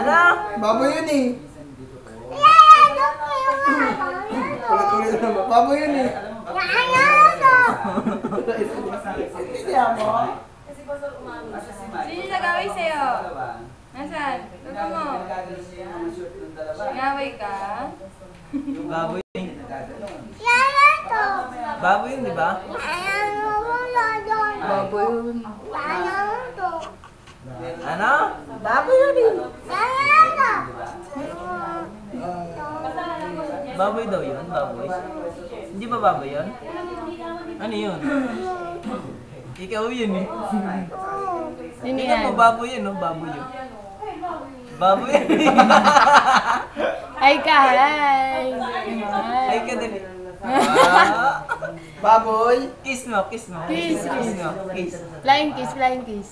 Ano? Baboy yun eh. Ulit-ulit naman. Baboy yun eh. Hindi mo. Sino nag-away sa'yo? Nasaan? Luto mo. Nag-away ka? Baboy. Baboy yun, di ba? Baboy yun. Ano? Baboy yun eh. Baboy daw yun? Baboy? Hindi ba baboy yun? Ano yun? Ikaw yun eh. Sino Ikaw yan? mo baboy yun, no? Baboy yun. Baboy yun. Hi ka, hi. Ay ka dali. Ah. Baboy. Kiss mo, kiss mo. Kiss, Kiss mo, kiss. Flying kiss, flying kiss.